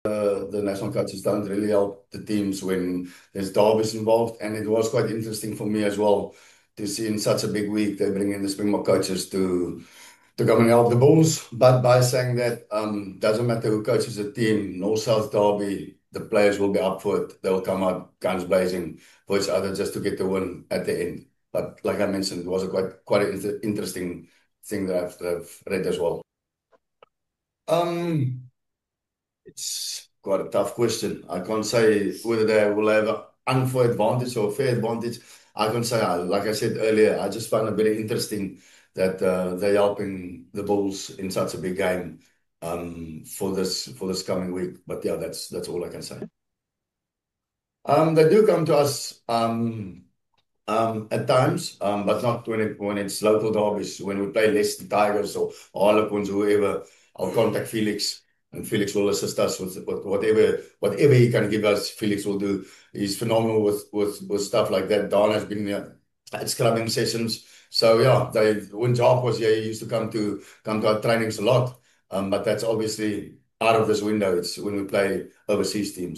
The national coaches don't really help the teams when there's derbies involved. And it was quite interesting for me as well to see in such a big week they bring in the Springbok coaches to come and help the Bulls. But by saying that, doesn't matter who coaches the team, North South Derby, the players will be up for it. They'll come out guns blazing for each other just to get the win at the end. But like I mentioned, it was a quite an interesting thing that I've read as well. Um, It's quite a tough question. I can't say whether they will have an unfair advantage or a fair advantage. I can say, like I said earlier, I just find it very interesting that they're helping the Bulls in such a big game for this coming week. But yeah, that's all I can say. They do come to us. At times, but not when it's local derbies. When we play Leicester Tigers or Harlequins, whoever, I'll contact Felix, and Felix will assist us with whatever he can give us. Felix will do. He's phenomenal with stuff like that. Don has been at scrubbing sessions, so yeah. When Jock was here, he used to come to our trainings a lot. But that's obviously out of this window. It's when we play overseas teams.